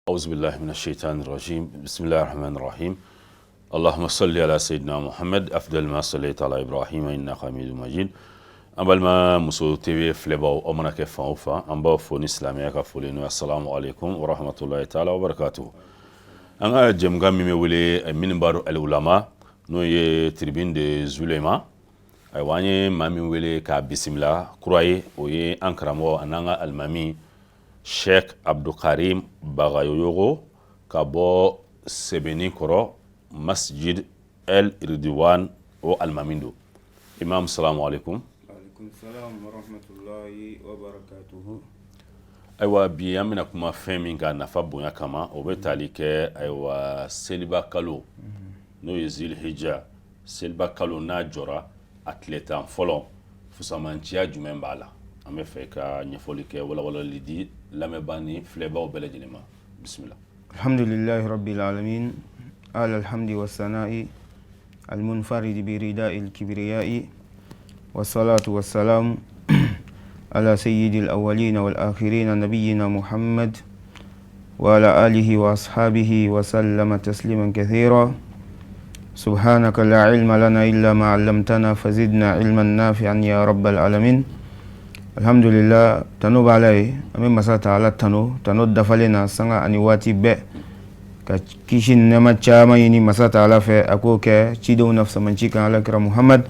أعوذ بالله من الشيطان الرجيم بسم الله الرحمن الرحيم اللهم صل على سيدنا محمد أفضل ما صليت على إبراهيم إنك حميد مجيد أبلما مسو تي في فلباو أمنا كفان وفا أمباو فون إسلامي كفولين والسلام عليكم ورحمة الله تعالى وبركاته أنا جمعا ميولي من بارو العلماء نوي تربين دي زوليما أيواني مامي ولي كبسم الله كراي وي أنكرمو أنانا المامي Sheikh Abdou Karim Bagayogo kabo sebeni koro Masjid El Ridwan o Almamindo. Imam, salamu alaikum. Alaikum salam wa rahmatullahi wa barakatuhu. Aywa bi amina kuma femi nga nafa bonya kama obetali ke aywa seliba kalo no yezil hijja seliba kalo na jora atleta folo fusamantia jumembala ame feka nyefoli ke wala lidi lamebani fleba obelejinima bismillah alhamdulillahi rabbil alamin ala alhamdi wassana'i almunfarid bi rida'il kibriya'i wassalatu wassalamu ala sayyidil awwalin wal akhirin nabiyyina Muhammad wa ala alihi wa ashabihi wa sallama tasliman kathira subhanaka la ilma lana illa ma 'allamtana fazidna ilman nafi'an ya rabbal alamin. Alhamdulillah tano balai ame masa taala tano dafalena sanga ani wati be ka kishin nema chama yini masa taala fe akoke chido nafsa manchika ala kira Muhammad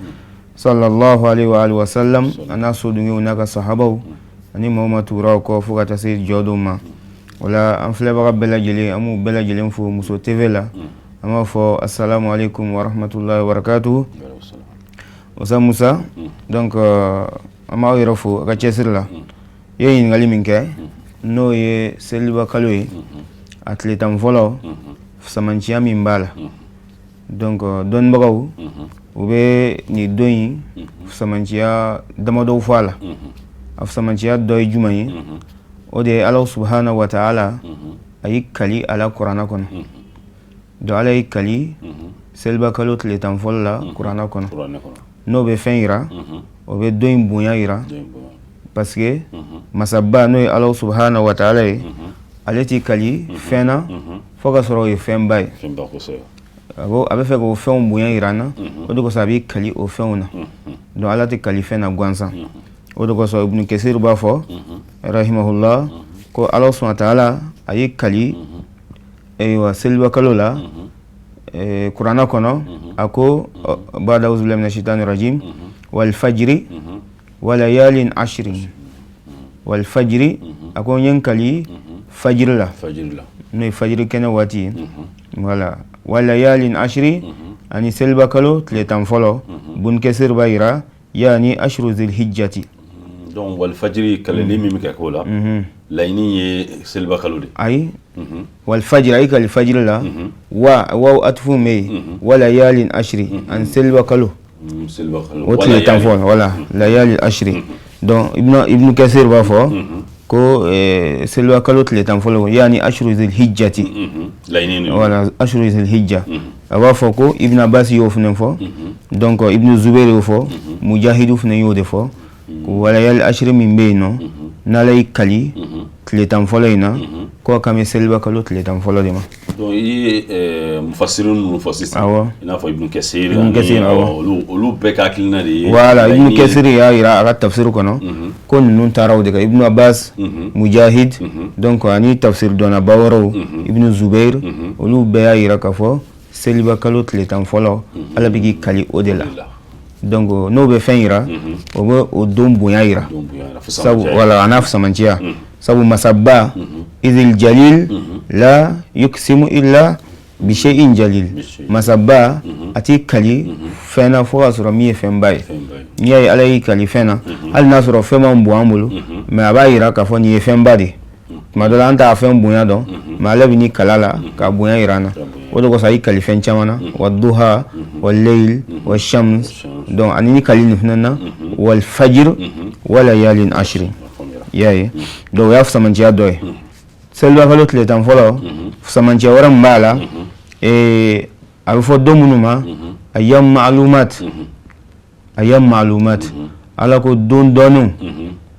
sallallahu alaihi wa alihi wasallam ana sodungi unaka sahabau ani Muhammad tura ko fuka tasir joduma wala an fleba bela jeli amu bela jeli fu muso tevela ama fo assalamu alaikum wa rahmatullahi wa barakatuh wasa Musa donc ama yero fo ka chesirla yeyin ngali minke no ye seliba kaloy atletam volo samanchia mimbala donc don bagaw ube ni doyi samanchia damado fala af samanchia doy jumayi ode Allah subhanahu wa ta'ala ayikali ala qur'ana kono do ala ayikali seliba kalo atletam vola qur'ana kono no be fenira o be doyin bonya ira parce que masaba no Allah subhanahu wa ta'ala aleti kali fena foka soro e fembai abo abe fe ko fen bonya ira na o do ko sabi kali o fena do Allah te kali fena gwansa o do ko so ibn Kathir ba fo rahimahullah ko Allah subhanahu wa ta'ala ayi kali e wa selba kalola Qur'ana kono ako ba'da auzu billahi minash shaitanir rajim wal fajri wa layalin ashrin wal fajri ako nyankali fajr la no fajr kana wati wala wal layalin ashri ani selba kalo tletan folo bun kesir bayra yani ashru zil hijjati donc wal fajri kala limi mika kola layni ye selba kalo de ay wal fajr ay kal fajr la wa atfu me wala layalin ashri an selba kalo wala tanfol wala layali ashri donc ibn Kathir ba fo ko selwa kalot le tanfol yani ashru zil hijjati layni wala ashru zil hijja aba fo ko ibn Abbas yo fnen fo donc ibn Zubair yo fo Mujahid fnen yo de fo ko wala yal ashri min bayno nalay kali le tanfol ina ko kame selwa kalot le tanfol de ma donc yi mufassirun ina fo ibn Kathir olu beka kilna de wala ibn Kathir ya ira aga tafsir kono kon nun taraw de ibn Abbas Mujahid donc ani tafsir dona bawaro ibn Zubair olu be ya ira ka fo seliba kalot le tan folo ala bigi kali odela donc no be fenira o dom boya ira sabu wala anaf samantia sabu masabba idil jalil la yuksimu illa bi shay'in jalil masabba ati kali fena fo asura mi fembai nyai alai kali fena al nasro fema mbo amulu me abayira ka fo ni fembadi madola anta fem bunya don malabi ni kalala ka bunya irana odo ko sai kali fen chamana wadduha wal layl wash-shams don anini kali nifnana wal fajr wala yalin ashri yayi do yaf samantia doy selwa kalot le tan folo samantia waram mbala alfo domunuma ayyam ma'lumat ala ko don donu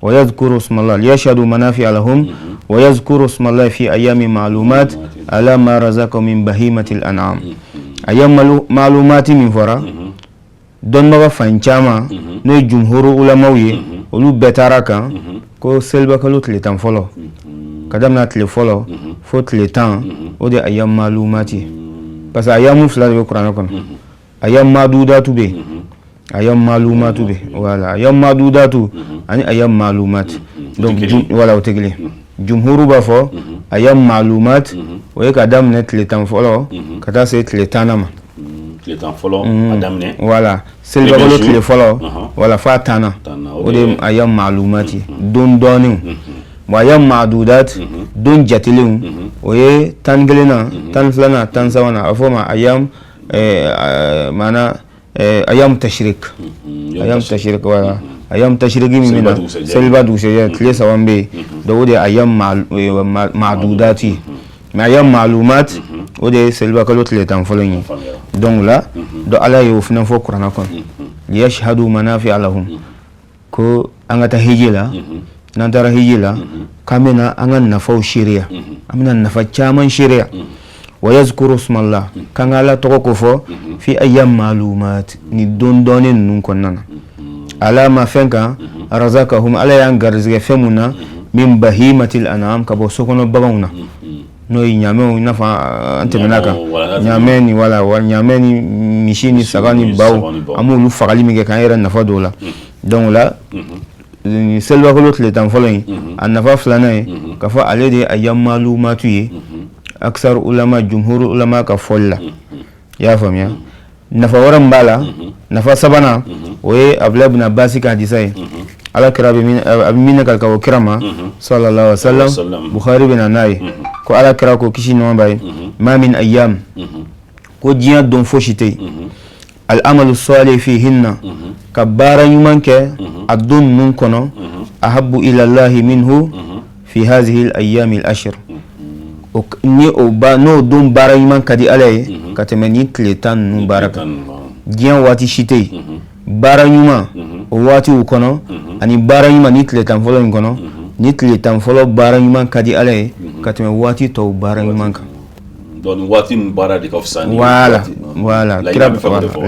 wa yadhkuru isma Allah liyashhadu manafi'a lahum ويذكر اسم الله في أيام معلومات على ما رزق من بهيمة الأنعام أيام معلومات من فرا دون ما فانشاما نو جمهور علماء ولو بتاركا كو سلبا كلو تلتان فولو كدامنا تلي فولو فو تلتان ودي أيام معلومات بس أيام فلا بقرآن كون أيام معدودات به أيام معلومات به ولا أيام معدودات يعني أيام معلومات donc wala otegli jumhuru ba fo ayam malumat o ka damne tletan folo kata se tletanama tletan folo adamne wala selba bolo tle folo wala fatana o de ayam malumati don doni wa ayam madudat don jatelin o ye tangelena tan flana tan sawana afoma ayam mana ayam tashrik wala ayam tashrigi mina selba duse ya tile sawambe do wode ayam ma'dudati ma ayam ma'lumat wode selba kalo tile tan foloni donc là do ala yo fina fo qur'ana kon yashhadu manafi lahum ko angata hijila nantara hijila kamena angan nafa sharia amna nafa chaman sharia wa yazkuru ismallah kangala to ko fo fi ayam ma'lumat ni don donen nun konnana ala ma fenka razaqahum ala yan garzige femuna min bahimatil an'am kabo sokono babawna no nyame nafa antemenaka nyameni wala nyameni mishini sagani baw amulu fagali mige kan yera nafa dola donc là ni selwa ko lotle tan foloni an nafa flana kafa alede ayam malumatu yi aksar ulama jumhur ulama ka folla ya famia nafa waran bala nafa sabana oye abla ibn abbas ka disay ala kirabi min ka ka kirama sallallahu alaihi wasallam bukhari bin anai ko ala kira ko kishi no bay ma min ayyam ko jiya don foshite al amalu salih fihinna kabara yumanke adun nun kono ahabbu ila allah minhu fi hadhihi al ayyam al ashr ni o ba no don bara yuman kadi alay katemeni kletan nun baraka jiya wati shite bara yuma o wati ukono ani bara yuma ni kletan folo ngono ni kletan folo bara yuma kadi alay katme wati to bara yuma ka don wati bara de kofsani wala kira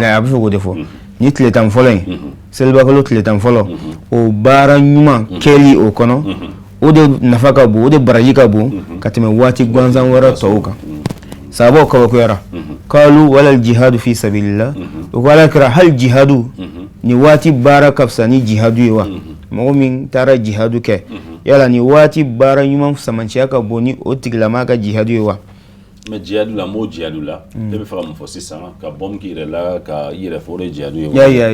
la abu go defo ni kletan folo selba ko kletan folo o bara yuma keli ukono o de nafaka bu o de bara yika bu katme wati gwanzan wara to uka sabo ko yara qalu wala jihadu fi sabilillah wala kira hal jihadu ni wati bara kafsani jihadu yawa mu'min tara jihadu ke yala ni wati bara yuma samanci aka boni otigla maka jihadu yawa me jihadu la mo jihadu la de be fam fo sisa ka bom ki rela ka yire fore jihadu yawa ya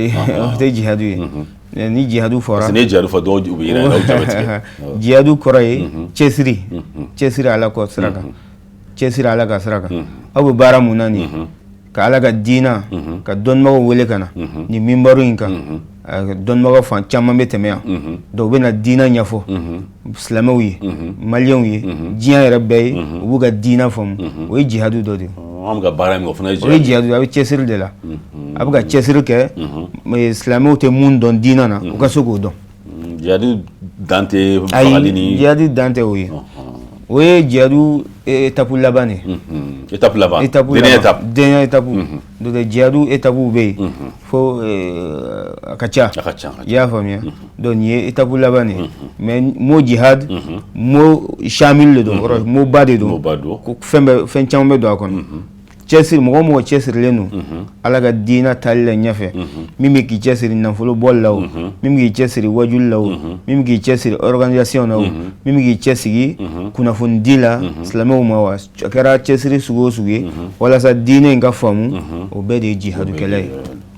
te jihadu ni jihadu fora ne jihadu fo do ubi yire la ujabati jihadu korai chesiri ala ko sraka chesiri ala ka sraka abu bara munani ka ala ka dina ka don mago wele kana ni mimbaru inka don mago fan chama betemea do bena dina nyafo islamawi malyawi jiya rabbe wuga dina fam o jihadu do de am ga bara mi ofna o jihadu abi chesir de la abga chesir ke islamawi te mun don dina na o ka sogo don jihadu dante fagalini jihadu dante wi oui jihadu étape labane étape là-bas dernière étape de jihadu étape be fo akacha ya famia donc ye étape labane mais mo jihad mo shamil le do mo bade do ko fembe fen chambe do akon chesir mo chesir lenu alaga dina talle nyafe mimi ki chesir nan folo bollaw mimi ki chesir wajul law mimi ki chesir organisation law mimi ki chesir kuna fundila islamu mawa kara chesir sugo suge wala sa dina nga famu o bede jihadu kelay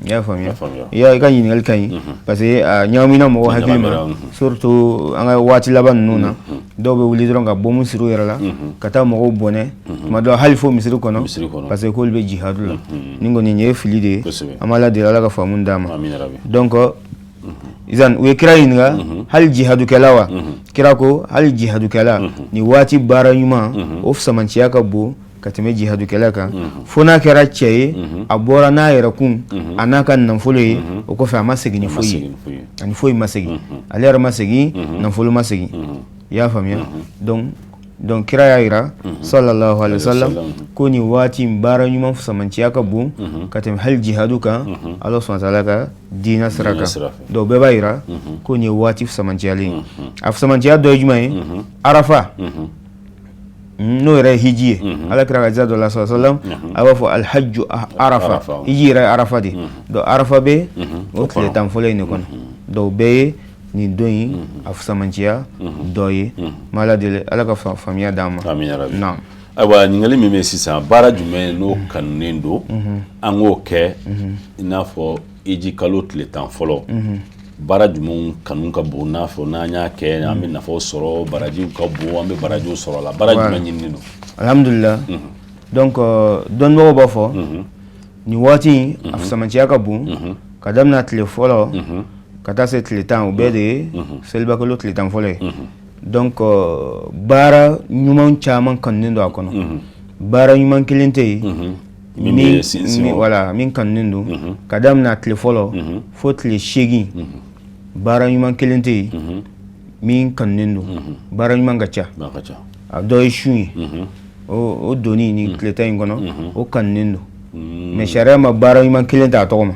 ya famia ya kan yin alkan parce que nyamina mo hakilima surtout anga wati laban nuna do be wuli dronga bomu siru yarala kata mo bone ma do halfo misiru kono parce que ko be jihadu la ningo ni nye filide amala de la ka famu dama donc izan we kira yinga hal jihadu kalawa kira ko hal jihadu kala ni wati barayuma of samanci aka bo katime jihadu kelaka fona kera cheye abora na yera kun anaka nan fole o ko fa masegi ni foyi ani foyi masegi alera masegi nan folo masegi ya faamuya donc kira ya ira sallallahu alaihi wasallam ko ni wati bara nyuma fusamanci aka bu katem hal jihadu kan Allah subhanahu wa ta'ala ka dina siraka do be bayira ko ni wati fusamanci ali fusamanci do jumai arafa no ira hijiye ala kira ga do Allah sallallahu alaihi wasallam awafu al hajj arafa hijira arafa di do arafa be o kle tam fole ni kon do be ni doyi afusamantiya doyi mala dele ala ka famiya dama naam awa ningali meme sisan bara jumɛn no kanunen do an k'o kɛ i n'a fɔ eji kalo tile tan fɔlɔ bara jumɛn kanu ka bon n'a fɔ n'an y'a kɛ an bɛ nafaw sɔrɔ barajiw ka bon an bɛ barajiw sɔrɔ la bara jumɛn ɲininen do alhamdulillah donc dɔnnibagaw b'a fɔ ni waati afusamantiya ka bon ka daminɛ tile fɔlɔ ka taa se tile tan o bɛɛ de ye seliba kalo tile tan fɔlɔ ye donc baara ɲuman caman kanunen do a kɔnɔ baara ɲuman kelen tɛ yen min kanunen do ka daminɛ tile fɔlɔ fo tile 8 baara ɲuman kelen tɛ yen min kanunen do baara ɲuman ka ca a dɔ ye su ye o doni ni tile tan in kɔnɔ o kanunen do mais sariya ma baara ɲuman kelen ta a tɔgɔ ma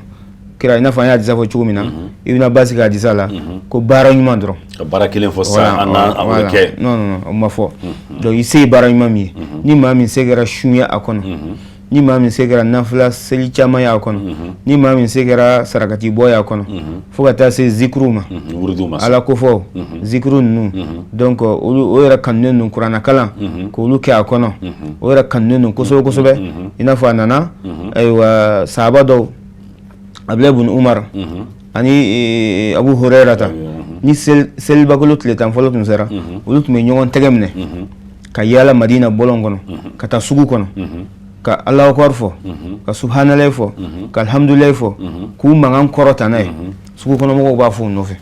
kira ina fa ya disa fo cogo min na ibn Abbas ka disa la ko baara ɲuman dɔrɔn ka baara kelen fɔ sa an bɛ kɛ non o ma fɔ donc i se baara ɲuman min ye ni maa min se kɛra sunya a kɔnɔ ni maa min se kɛra nafila seli caman y'a kɔnɔ ni maa min se kɛra sarakati bɔ y'a kɔnɔ fo ka taa se zikuru ma ala ko fɔ zikuru ninnu donc o yɛrɛ kanunen don kuranna kalan k'olu kɛ a kɔnɔ o yɛrɛ kanunen don kosɛbɛ kosɛbɛ i n'a fɔ a nana ayiwa sahaba dɔw Abdullah ibn Umar ani Abu Hurairata ni seliba kalo tile tan fɔlɔ tun sera olu tun bɛ ɲɔgɔn tɛgɛ minɛ ka yaala Madina bɔlɔn kɔnɔ ka taa sugu kɔnɔ ka Allahu akbar fɔ ka subhanallahi fɔ ka alhamdulillahi fɔ k'u mankan kɔrɔta n'a ye sugu kɔnɔ mɔgɔw b'a fɔ u nɔfɛ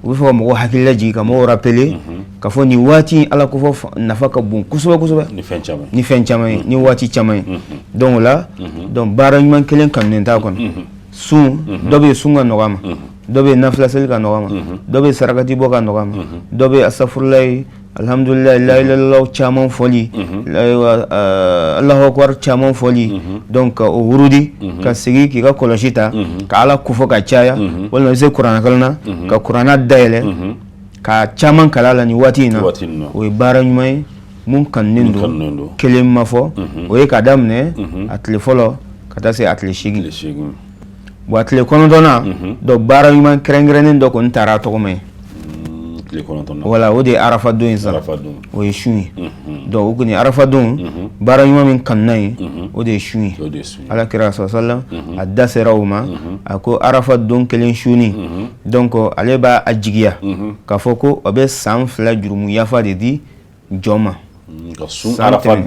u bɛ fɔ ka mɔgɔw hakili lajigin ka mɔgɔw rappeler ka fɔ nin waati Ala ko fɔ nafa ka bon kosɛbɛ kosɛbɛ ni fɛn caman ye ni waati caman ye donc o la donc baara ɲuman kelen kanunen t'a kɔnɔ sun dɔ bɛ sun ka nɔgɔ ma dɔ bɛ nafila seli ka nɔgɔ ma dɔ bɛ sarakati bɔ ka nɔgɔ ma dɔ bɛ asafurulayi alhamdulilayi la ilaha illallah caman fɔli Allahu akbar caman fɔli donc o wurudi ka segin k'i ka kɔlɔsi ta ka Ala ko fɔ ka caya walima i se kuranna kalan na ka kuranna dayɛlɛ ka caman kala la nin waati in na o ye baara ɲuman ye mun kanunen don kelen ma fɔ o ye ka daminɛ a tile fɔlɔ ka taa se a tile 8 bon a tile kɔnɔntɔnna donc baara ɲuman kɛrɛnkɛrɛnnen dɔ kɔni taara a tɔgɔ ma ye voilà o de ye arafa don ye sa o ye su ye donc o kɔni arafa don baara ɲuman min kanuna ye o de ye su ye ala kira sallam a da sera o ma a ko arafa don kelen suni donc ale b'a jigiya k'a fɔ ko o bɛ san 2 jurumu yafa de di jɔn ma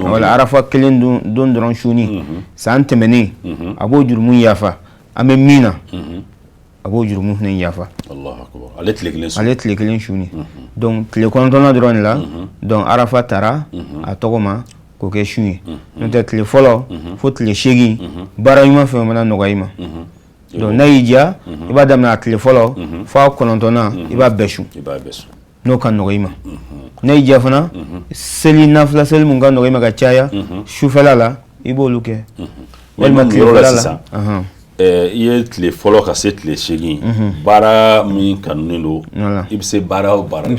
wala arafa kelen don dɔrɔn suni san tɛmɛnen a b'o jurumu yafa an bɛ min na a b'o jurumu fana yafa ale tile kelen su ni donc tile kɔnɔntɔnna dɔrɔn de la donc arafa taara a tɔgɔ ma k'o kɛ su ye n'o tɛ tile fɔlɔ fo tile 8 baara ɲuman fɛn o mana nɔgɔya i ma donc n'a y'i diya i b'a daminɛ a tile fɔlɔ fo a kɔnɔntɔnna i b'a bɛɛ su n'o ka nɔgɔya i ma n'a y'i diya fana seli nafila seli mun ka nɔgɔya i ma ka caya sufɛla la i b'olu kɛ walima tilefɛla la i ye tile fɔlɔ ka se tile 8 baara min kanunen don i bɛ se baara o baara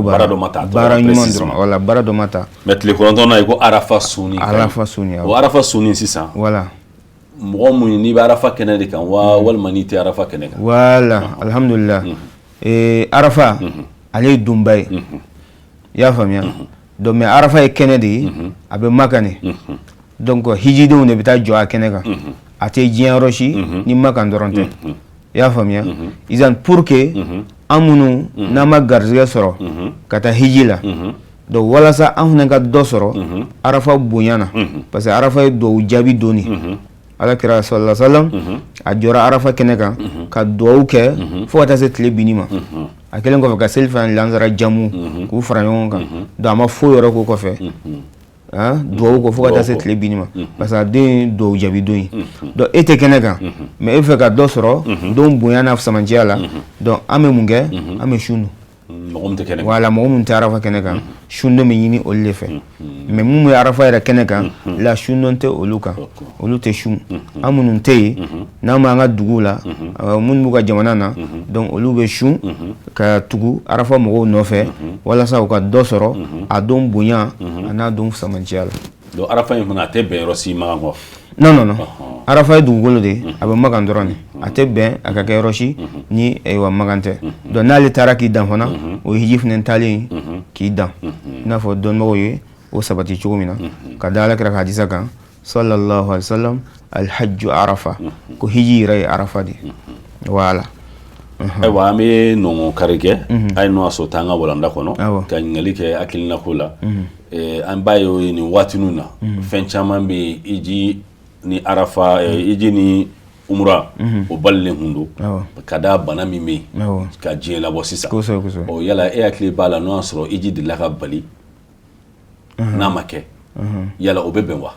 baara dɔ ma ta baara ɲuman dɔrɔn wala baara dɔ ma ta mais tile kɔnɔntɔnna i ko arafa suni o arafa suni sisan wala mɔgɔ mun n'i bɛ arafa kɛnɛ de kan walima n'i tɛ arafa kɛnɛ kan wala alhamdulillah arafa ale ye donba ye i y'a faamuya donc mais arafa ye kɛnɛ de ye a bɛ Maka ne donc hijidenw de bɛ taa jɔ a kɛnɛ kan a tɛ diɲɛ yɔrɔ si ni Maka dɔrɔn tɛ i y'a faamuya izan pour que an minnu n'an ma garizɛgɛ sɔrɔ ka taa hiji la donc walasa an fana ka dɔ sɔrɔ arafa bonya na parce que arafa ye duwawu jaabi doni ala kira sallallahu alaihi wasallam a jɔra arafa kɛnɛ kan ka duwawu kɛ fo ka taa se tile binni ma a kɛlen kɔfɛ ka seli fana lansara jamu k'u fara ɲɔgɔn kan donc a ma foyi yɔrɔ k'o kɔfɛ duwawu ko fo ka taa se tile binni ma parce que a den ye duwawu jaabi don ye donc e tɛ kɛnɛ kan mais e fɛ ka dɔ sɔrɔ don bonya n'a fisamanciya la donc an bɛ mun kɛ an bɛ sun wala mɔgɔ mun tɛ arafa kɛnɛ kan sundo bɛ ɲini olu de fɛ mais mun bɛ arafa yɛrɛ kɛnɛ kan la sundo tɛ olu kan olu tɛ sun an minnu tɛ yen n'an b'an ka dugu la minnu b'u ka jamana na donc olu bɛ sun ka tugu arafa mɔgɔw nɔfɛ walasa u ka dɔ sɔrɔ a don bonya a n'a don samanciya la. donc arafa in fana a tɛ bɛn yɔrɔ si Makan kɔ. non arafa ye dugukolo de a bɛ Makan dɔrɔn de a tɛ bɛn a ka kɛ yɔrɔ si ni Makan tɛ donc n'ale taara k'i dan fana o ye hiji fana taalen k'i dan i n'a fɔ dɔnnibagaw ye o sabati cogo min na ka da Alakira ka hadisa kan sallallahu alaihi wasallam alhajju arafa ko hiji yɛrɛ ye arafa de voilà. ayiwa an bɛ nɔngɔn kari kɛ a ye n'o y'a sɔrɔ t'an ka walanda kɔnɔ ka ɲininkali kɛ hakilinako la an b'a ye nin waatiniw na fɛn caman bɛ yen hiji ni arafa hiji ni umra o balilen kun don ka da bana min bɛ yen ka diɲɛ labɔ sisan ɔ yala e hakili b'a la n'o y'a sɔrɔ hiji delila ka bali n'a ma kɛ yala o bɛ bɛn wa.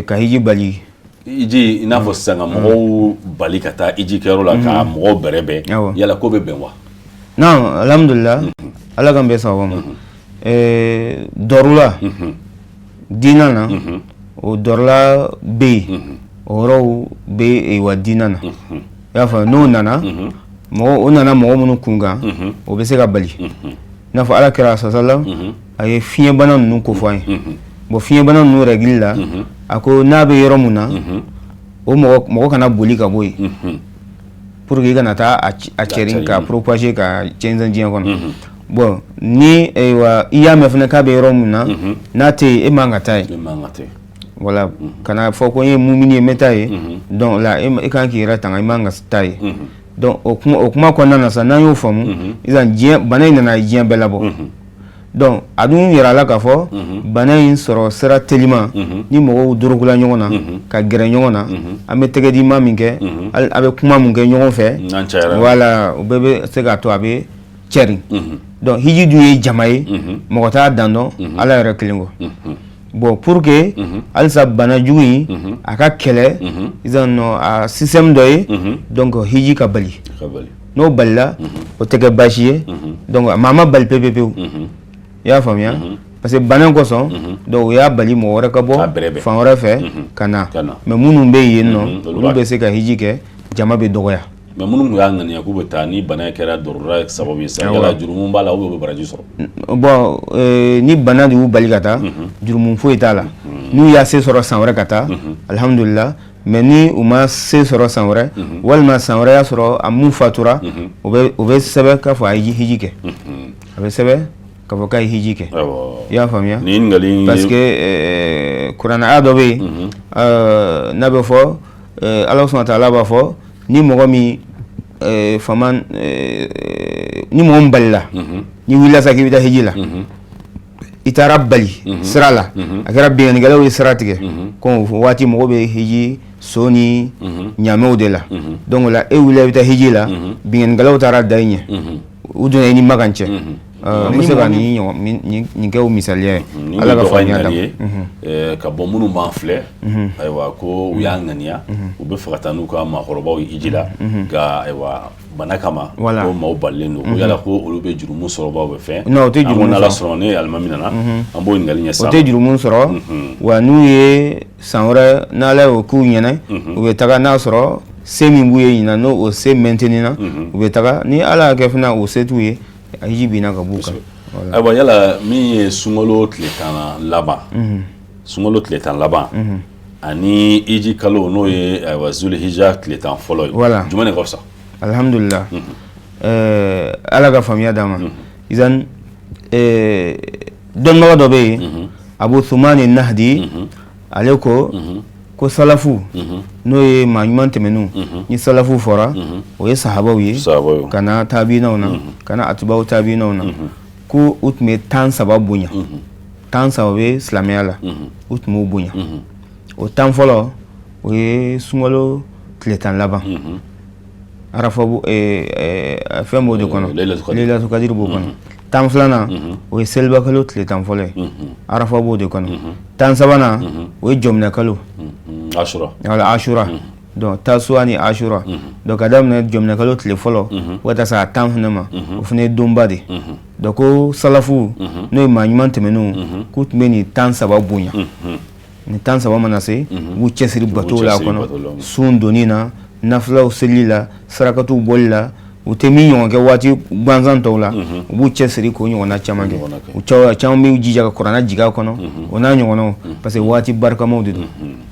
ka hiji bali. hiji i n'a fɔ sisan ka mɔgɔw bali ka taa hiji kɛyɔrɔ la ka mɔgɔw bɛrɛbɛn yala ko bɛ bɛn wa. non alhamdulillah ala kan bɛ sababa ma dɔrɔla diinɛ na o dɔrɔla bɛ yen o yɔrɔw bɛ wa diinɛ na i y'a fɔ n'o nana o nana mɔgɔ minnu kun kan o bɛ se ka bali i n'a fɔ Alakira sallam a ye fiɲɛbana ninnu ko fɔ an ye bon fiɲɛbana ninnu règle la a ko n'a bɛ yɔrɔ mun na o mɔgɔ kana boli ka bɔ yen pour que i kana taa a cɛrin ka propager ka cɛnzɛn diɲɛ kɔnɔ bon ni i y'a mɛn fana k'a bɛ yɔrɔ mun na n'a tɛ yen e man ka taa yen voilà kana fɔ ko n ye mumini ye n bɛ taa yen donc la e kan k'i yɛrɛ tanga i man ka taa yen donc o kuma kɔnɔna na sa n'an y'o faamu sisan bana in nana diɲɛ bɛɛ labɔ donc a dun yira la k'a fɔ bana in sɔrɔ sira telima ni mɔgɔw dorogula ɲɔgɔn na ka gɛrɛ ɲɔgɔn na an bɛ tɛgɛ di ma min kɛ a bɛ kuma mun kɛ ɲɔgɔn fɛ voilà o bɛɛ bɛ se k'a to a bɛ cɛrin donc hiji dun ye jama ye mɔgɔ t'a dan dɔn ala yɛrɛ kelen kɔ bon pour que halisa bana jugu in a ka kɛlɛ a système dɔ ye donc hiji ka bali n'o balila o tɛ kɛ baasi ye donc maa ma bali pewu i y'a faamuya parce que bana kosɔn donc o y'a bali mɔgɔ wɛrɛ ka bɔ fan wɛrɛ fɛ ka na mais minnu bɛ yen nɔ olu bɛ se ka hiji kɛ jama bɛ dɔgɔya. mais minnu tun y'a ŋaniya k'u bɛ taa ni bana kɛra dɔrɔra sababu ye sa yala jurumu b'a la ou bien u bɛ baraji sɔrɔ. bon ni bana de y'u bali ka taa jurumu foyi t'a la n'u y'a se sɔrɔ san wɛrɛ ka taa alhamdulillah mais ni u ma se sɔrɔ san wɛrɛ walima san wɛrɛ y'a sɔrɔ a mun fatura o bɛ sɛbɛn k'a fɔ a ye hiji kɛ a bɛ sɛbɛn k'a fɔ k'a ye hiji kɛ i y'a faamuya parce que kuranaya dɔ bɛ yen n'a bɛ fɔ Ala subahana taala b'a fɔ ni mɔgɔ min ni mɔgɔ min balila ni wulila sa k'i bɛ taa hiji la i taara bali sira la a kɛra bingannikɛlaw ye sira tigɛ ko waati mɔgɔ bɛ hiji so ni ɲaamɛw de la donc o la e wulila i bɛ taa hiji la bingannikɛlaw taara da i ɲɛ u donna i ni Makan cɛ n bɛ se ka nin kɛ o misaliya ye ala ka faamuya d'a ma ka bɔ minnu b'an filɛ ayiwa ko u y'a ŋaniya u bɛ fɛ ka taa n'u ka maakɔrɔbaw ye hiji la nka ayiwa bana kama ko maaw balilen don ko yala ko olu bɛ jurumu sɔrɔ baw bɛ fɛn non o tɛ jurumu sɔrɔ sɔrɔ ne alimami nana an b'o ɲininkali ɲɛ sisan o tɛ jurumu sɔrɔ wa n'u ye san wɛrɛ n'ala y'o k'u ɲɛna u bɛ taga n'a sɔrɔ se min b'u ye ɲinan n'o o se maintenir na u bɛ taga ni ala y'a kɛ fana o se t'u ye a hiji binna ka b'u kan. ayiwa yala min ye sunkalo tile tan laban sunkalo tile tan laban ani hiji kalo n'o ye ayiwa zulhijja tile tan fɔlɔ ye jumɛn de ka fisa. alhamdulillah ala ka faamuya d'a ma isan dɔnnibaga dɔ bɛ yen Abu Thumani Nahdi ale ko salafu n'o ye maa ɲuman tɛmɛnenw ni salafu fɔra o ye sahabaw ye ka na taabinaw na ka na atubaw taabinaw na ko u tun bɛ 13 bonya 13 bɛ silamɛya la u tun b'o bonya o 10 fɔlɔ o ye sunkalo tile 10 laban arafa fɛn b'o de kɔnɔ Laylatul Qadr b'o kɔnɔ 10 filanan o ye seliba kalo tile 10 fɔlɔ ye arafa b'o de kɔnɔ 10 sabanan o ye jɔminɛ kalo Ashura donc tasua ni ashura donc adam na jomna kalo tile folo wata sa tan hunama o fune domba de donc ko salafu no ma nyman temenu kut meni tan saba bunya ni tan saba manase wu chesiri bato la kono sun donina nafla selila sarakatu bolla u temi yon ke wati banzan tola wu chesiri ko yon na chamange u chawa chambi jija ka korana jiga kono ona nyono parce que wati barka mawdu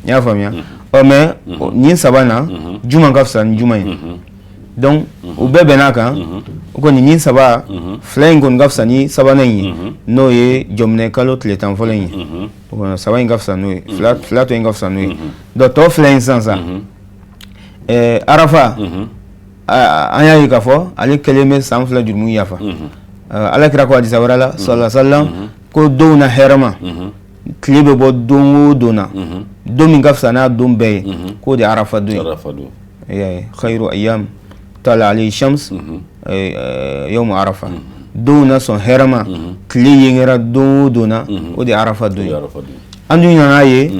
ya famia o me ni sabana juma gafsa juma donc u bebe naka ko ni saba flengon gafsa ni sabana yi no ye jomne kalo tletan folen ko saba ngafsa no flat ngafsa no do to flen sansa arafa anya yi kafo ali keleme samfla jurmu yafa ala kira ko hadisa warala sallallahu alaihi wasallam ko dona herama klibe bo dongo dona domi gafsa na dombe ko de arafa do ya khairu ayyam tala ali shams yawm arafa dona son herama kli yengera dona o de arafa do andu nyana ye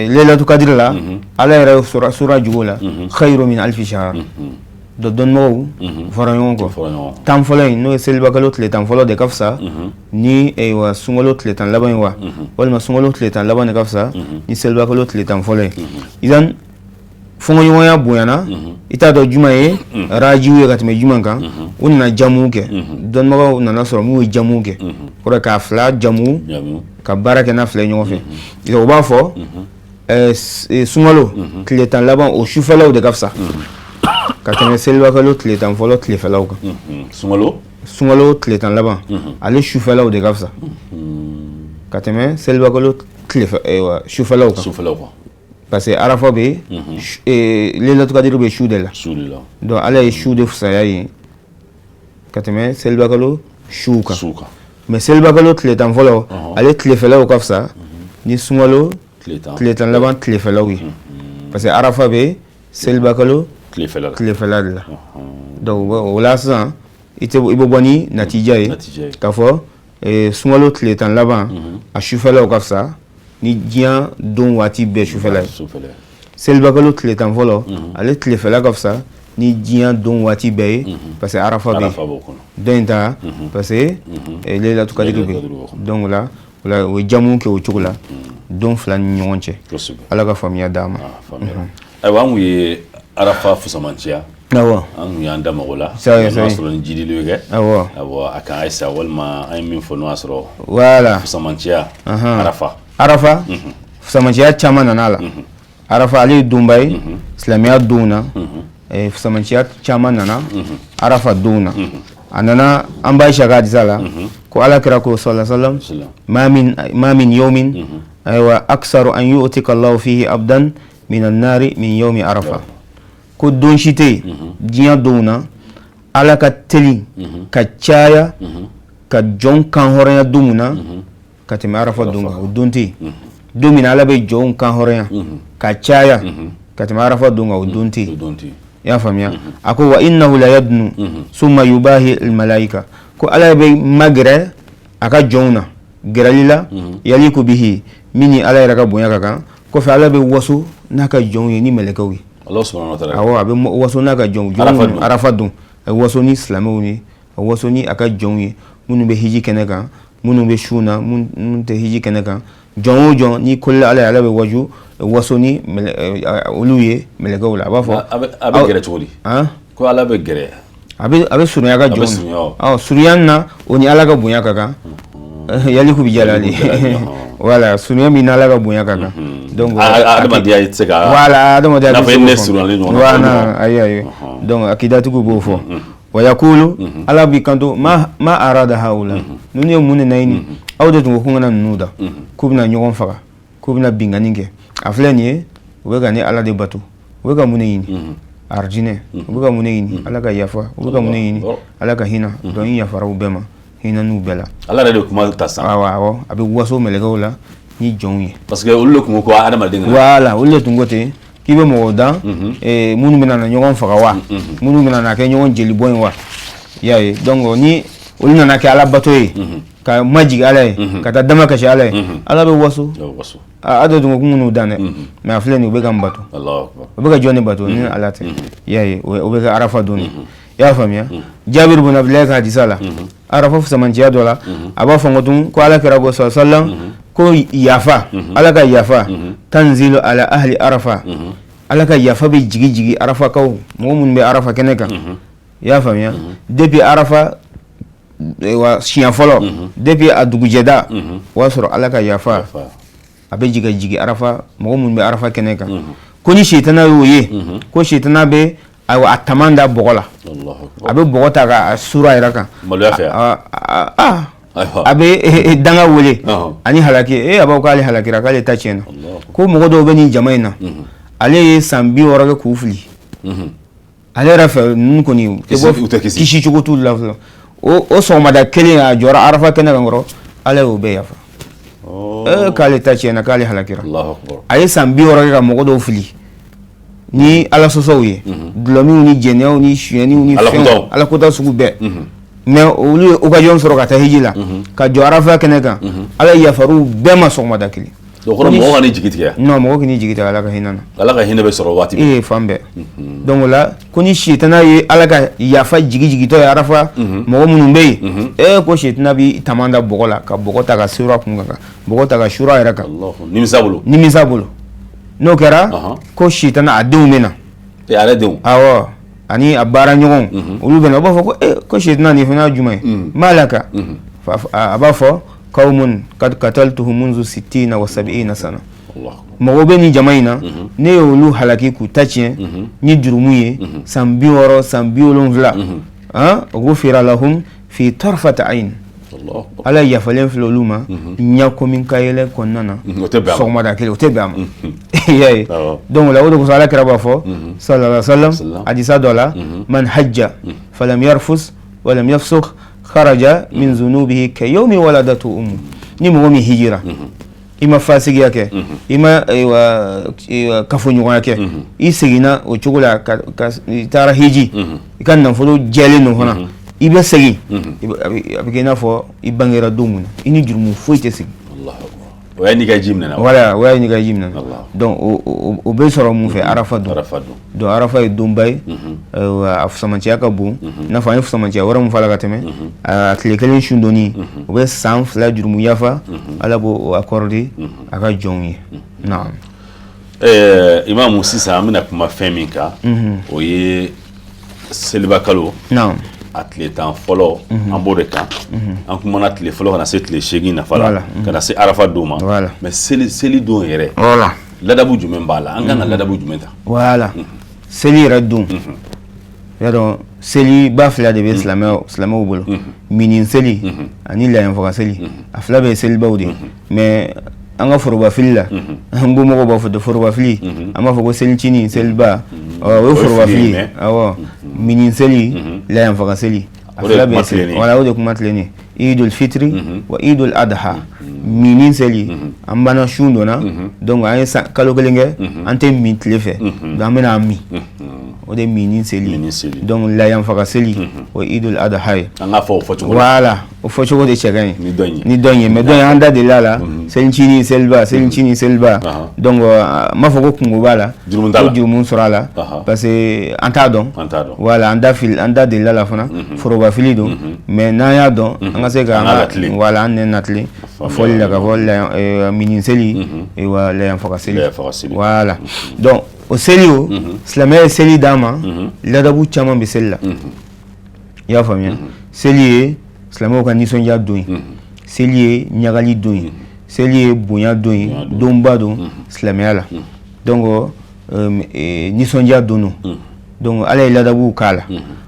lailatul qadr la ala yara sura jugula khairu min alf shahr do don mo forayon ko tam folay no selba kalot le tam folo de kafsa ni wa sungolot le tan laban wa wal ma sungolot le tan laban kafsa ni selba kalot le tam folay idan fongo yoya boyana ita do jumaye rajiwe katme jumanka unna jamu ke don mo na nasoro mu jamu ke ko ka fla jamu ka baraka na fla nyofe ito ba fo sungolo kle tan laban o shufala de kafsa katme selwa kalo kle tan folo kle fala ko sungolo kle tan laban ale shufala de kafsa katme selwa kalo kle shufala ko parce que arafa be lailatul qadr be shudela do ala shude fusaya yi kateme selba kalo shuka mais selba kalo tletan folo ale tlefela ko kafsa ni sumalo tletan laban tlefela wi parce que arafa be selba kalo tlefela la do wala sa ite ibo boni natija yi kafo sumalo tletan laban a shufela ko kafsa ni dia don wati be shufela selba kalo tletan folo ale tlefela kafsa ni dia don wati be parce que arafa be denta parce que lailatul qadr be donc là wala o jamu ke o chukula don flan nyonche ala ka famia dama ay wa mu ye arafa fusamantia awa an yanda magola sai solo ni jidi lege awa aka aisa walma ay min fo no asro wala fusamantia arafa fusamantia chama nanala arafa ali dumbay islamia duna fusamantia chama nana arafa duna anana amba shaga dizala ko ala kira ko sallallahu alaihi wasallam ma min yawmin aywa aksaru an yu'tika Allah fihi abdan min an-nari min yawmi arafa ko don shite diya duna ala ka teli ka chaya ka jon kan horaya dumuna ka te arafa dunga udunti dumina ala be jon kan horaya ka chaya ka te arafa dunga udunti ya famia ako wa innahu la yadnu summa yubahi al malaika ko ala be magre aka jonna geralila yaliku bihi mini ala raka bonya kaka ko fa ala be wasu naka jonye ni melekawi Allah subhanahu wa ta'ala awa be wasu naka jon arafa dun wasu ni islamuni wasu ni aka jonye munu be hiji keneka munu be shuna mun te hiji keneka jon ni kullu ala be waju wasoni oluye melekawla abafo abe gere chori ko ala be gere abe surunya ka jon suryanna oni ala ka bunya kaka yali ku bijalali wala surunya min ala ka bunya kaka donc adama dia itseka wala adama dia na fenne surali no wana ayi donc akidatu ku bofo wa yakulu ala bi kanto ma arada haula nuni mun naini awdatu ko ngana nuda kubna nyogon faga kubna binganinge afleni wega ni ala de batu wega muneyini arjine wega muneyini ala ka yafa wega muneyini ala ka hina don yafa raw bema hina nu bela ala de kuma tasa awa abi waso melegawla ni jonye parce que ullo kuma ko adama dinga wala ullo tungote kibe mo da munu mina na nyogon faga wa munu mina na ke nyogon jeli boy wa yaye donc ni ulina na ke ala batu ka majigi ala ye ka taa dama kasi ala ye ala bɛ waso a dɔ tun ko minnu dan dɛ mais a filɛ nin u bɛ ka n bato u bɛ ka jɔn de bato ni ala tɛ i y'a ye o bɛ kɛ arafa don i y'a faamuya Jabir bin Abdullah ka hadisa la arafa fusamanciya dɔ la a b'a fɔ ko tun ko ala kɛra ko sallam ko yafa ala ka yafa tanzilu ala ahli arafa ala ka yafa bɛ jigi arafa kaw mɔgɔ minnu bɛ arafa kɛnɛ kan i y'a faamuya depuis arafa wa siɲɛ fɔlɔ depuis a dugujɛda o y'a sɔrɔ ala ka yafa a bɛ jigi arafa mɔgɔ minnu bɛ arafa kɛnɛ kan ko ni sitana y'o ye ko sitana bɛ a taman da bɔgɔ la a bɛ bɔgɔ ta ka sura yɛrɛ kan a bɛ danga wele ani halaki a b'aw k'ale halakira k'ale ta tiɲɛna ko mɔgɔ dɔw bɛ nin jama in na ale ye san 60 kɛ k'u fili ale yɛrɛ fɛ ninnu kɔni kisi cogo t'u la o sɔgɔmada kelen a jɔra arafa kɛnɛ kan kɔrɔ ala y'o bɛɛ yafa k'ale ta tiɲɛna k'ale halakira a ye san 60 kɛ ka mɔgɔ dɔw fili ni ala sɔsɔw ye dulɔmiw ni jɛnɛyaw ni suyɛniw ni fɛnw ala kota sugu bɛɛ mais olu ye occasion sɔrɔ ka taa hiji la ka jɔ arafa kɛnɛ kan ala yafaru bɛɛ ma sɔgɔmada kelen mɔgɔ ka ni jigi tigɛ non mɔgɔ k'i jigi tigɛ ala ka hinɛ na ala ka hinɛ bɛ sɔrɔ waati bɛɛ fan bɛɛ donc o la ko ni sitana ye ala ka yafa jigitɔ ye arafa mɔgɔ minnu bɛ yen ko sitana bɛ taman da bɔgɔ la ka bɔgɔ ta ka sura kun kan bɔgɔ ta ka sura yɛrɛ kan nimisa bolo n'o kɛra ko sitana a denw bɛ na ale denw awɔ ani a baara ɲɔgɔn olu bɛ na u b'a fɔ ko sitana nin fana jumɛn ye malaka a b'a fɔ qawmun qad qataltuhum munzu 60 wa 70 sana mɔgɔw bɛ nin jama in na ne ye olu halaki k'u ta tiɲɛ ni jurumu ye san 60 san 70 ghufira lahum fi tarfati ayn ala yafalen filɛ olu ma ɲako min ka yɛlɛ kɔnɔna na sɔgɔmada kelen o tɛ bɛn a ma i y'a ye donc o la o de kosɔn ala kɛra b'a fɔ sallallahu alaihi wa sallam hadisa dɔ la man hajja falam yarfus walam yafsuk kharaja min zunubihi ka yawmi waladatu ummu ni mɔgɔ min hijira i ma fasigiya kɛ i ma kafoɲɔgɔnya kɛ i seginna o cogo la i taara hiji i ka nafolo jɛlen don fana i bɛ segin a bɛ kɛ i n'a fɔ i bangera don min na i ni jurumu foyi tɛ segin o y'a n'i ka ji minɛ voilà o y'a n'i ka ji minɛ donc o bɛ sɔrɔ mun fɛ arafa don donc arafa ye donba ye a fusamanciya ka bon i n'a fɔ an ye fusamanciya wɛrɛ mun fɔ la ka tɛmɛ a tile kelen su donni o bɛ san 2 jurumu yafa ala b'o accordé a ka jɔnw ye naam imamu sisan an bɛna kuma fɛn min kan o ye seliba kalo naam a tile 10 fɔlɔ an b'o de kan an kumana tile fɔlɔ kana se tile 8 nafa la kana se arafa don ma mais seli don yɛrɛ ladabu jumɛn b'a la an kan ka ladabu jumɛn ta voilà seli yɛrɛ don y'a dɔn seli ba fila de bɛ silamɛw bolo minin seli ani layanfaga seli a fila bɛ selibaw de mais an ka foroba fili la an ko mɔgɔw b'a fɔ foroba fili an b'a fɔ ko selicinin seliba o ye foroba fili awɔ minin seli layanfaga seli a fila bɛ seli wala o de kuma tilenni idul fitri wa idul adha minin seli an banna sun donna donc an ye kalo kelen kɛ an tɛ min tile fɛ donc an bɛna min o de minin seli donc layanfaga seli o idul adha ye an k'a fɔ o fɔcogo voilà o fɔcogo de cɛ ka ɲi ni dɔn ye mais dɔn ye an da delila la selicinin seliba donc m'a fɔ ko kungo b'a la ko jurumu sɔrɔ a la parce que an t'a dɔn voilà an da delila la fana foroba fili don mais n'an y'a dɔn an ka se ka voilà an nɛ natilen fɔli la ka fɔ minin seli wa layanfaga seli voilà donc o seli o silamɛya ye seli d'a ma ladabu caman bɛ seli la i y'a faamuya seli ye silamɛw ka nisɔndiya don ye seli ye ɲagali don ye seli ye bonya don ye donba don silamɛya la donc nisɔndiya don don donc ala ye ladabuw k'a la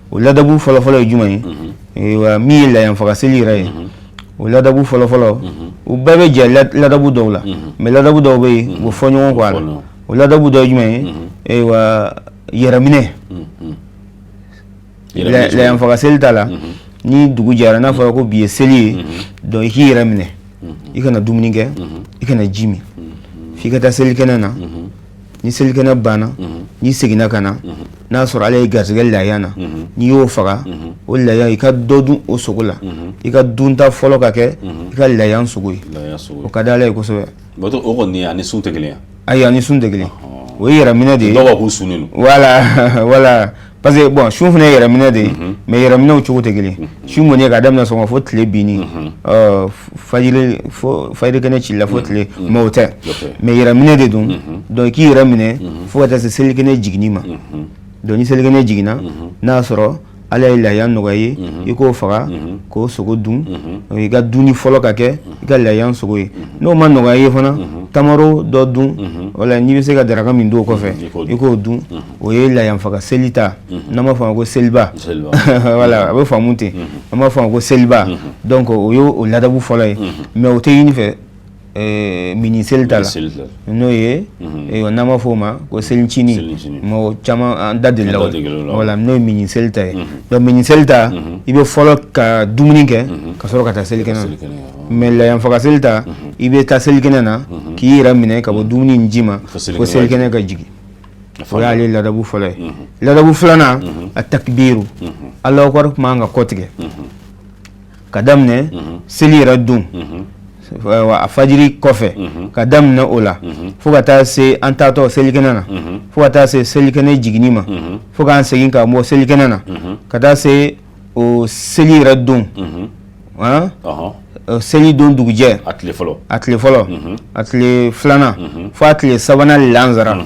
o ladabu fɔlɔfɔlɔ ye jumɛn ye min ye layanfaga seli yɛrɛ ye o ladabu fɔlɔfɔlɔ o bɛɛ bɛ jɛ ladabu dɔw la mais ladabu dɔw bɛ yen u bɛ fɔ ɲɔgɔn kɔ a la o ladabu dɔ ye jumɛn ye yɛrɛminɛ layanfaga seli ta la ni dugu jɛra n'a fɔra ko bi ye seli ye donc i k'i yɛrɛ minɛ i kana dumuni kɛ i kana ji min f'i ka taa selikɛnɛ na ni selikɛnɛ banna n'i seginna ka na n'a sɔrɔ ale ye garisɛgɛ laya na n'i y'o faga o laya i ka dɔ dun o sogo la i ka dunta fɔlɔ ka kɛ i ka laya sogo ye o ka di ala ye kosɛbɛ. o kɔni ani sun tɛ kelen. ayi ani sun tɛ kelen o ye yɛrɛminɛ de ye. dɔw b'a k'u sunnen don. voilà parce que bon sun fana ye yɛrɛminɛ de ye mais yɛrɛminɛw cogo tɛ kelen sun kɔni ye ka daminɛ sɔgɔma fo tile binni fajiri kɛnɛ cila fo tile mais o tɛ mais yɛrɛminɛ de don donc i k'i yɛrɛ minɛ fo ka taa se selikɛnɛ jiginni ma donc ni selikɛnɛ jiginna n'a y'a sɔrɔ ala ye laya nɔgɔya ye i k'o faga k'o sogo dun i ka dunni fɔlɔ ka kɛ i ka laya sogo ye n'o ma nɔgɔya ye fana tamaro dɔ dun wala n'i bɛ se ka daraka min don o kɔfɛ i k'o dun o ye layanfaga seli ta n'an b'a fɔ a ma ko seliba wala a bɛ faamu ten an b'a fɔ a ma ko seliba donc o ye o ladabu fɔlɔ ye mais o tɛ ɲini fɛ mini seli ta la n'o ye n'an b'a fɔ o ma ko selicini mɔgɔ caman an da deli la wala n'o ye mini seli ta ye donc mini seli ta i bɛ fɔlɔ ka dumuni kɛ ka sɔrɔ ka taa selikɛnɛ na mais layanfaga seli ta i bɛ taa selikɛnɛ na k'i yɛrɛ minɛ ka bɔ dumuni in ji ma fo selikɛnɛ ka jigin o y'ale ladabu fɔlɔ ye ladabu filanan a takbiru Alahu akbar man ka kɔ tigɛ ka daminɛ seli yɛrɛ don a fajiri kɔfɛ ka daminɛ o la fo ka taa se an taatɔ selikɛnɛ na fo ka taa se selikɛnɛ jiginni ma fo k'an segin ka bɔ selikɛnɛ na ka taa se o seli yɛrɛ don seli don dugujɛ a tile fɔlɔ a tile filanan fo a tile sabanan lansara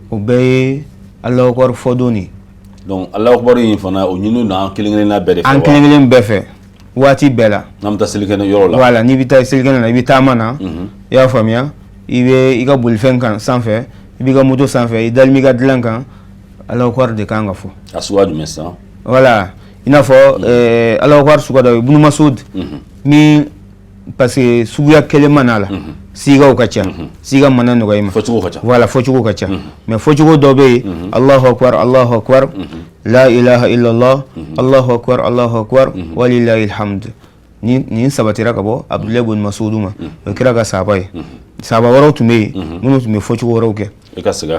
o bɛɛ ye Alahu akbar fɔ don de. donc Alahu akbar in fana o ɲini na an kelen-kelenna bɛɛ de fɛ an kelen-kelen bɛɛ fɛ waati bɛɛ la n'an bɛ taa selikɛnɛ yɔrɔ la voilà n'i bɛ taa selikɛnɛ na i bɛ taama na i y'a faamuya i bɛ i ka bolifɛn kan sanfɛ i b'i ka moto sanfɛ i dalen b'i ka dilan kan Alahu akbar de kan ka fɔ a suguya jumɛn sisan voilà i n'a fɔ Alahu akbar suguya dɔ ye Ibn Masud min parce que suguya kelen ma n'a la sigaw ka ca siga mana nɔgɔya i ma fɔcogo ka ca voilà fɔcogo ka ca mais fɔcogo dɔ bɛ yen Allahu akbar la ilaha illallah Allahu akbar walillahil hamd nin sabatira ka bɔ Abdullah ibn Mas'ud ma o kira ka sahaba ye sahaba wɛrɛw tun bɛ yen minnu tun bɛ fɔcogo wɛrɛw kɛ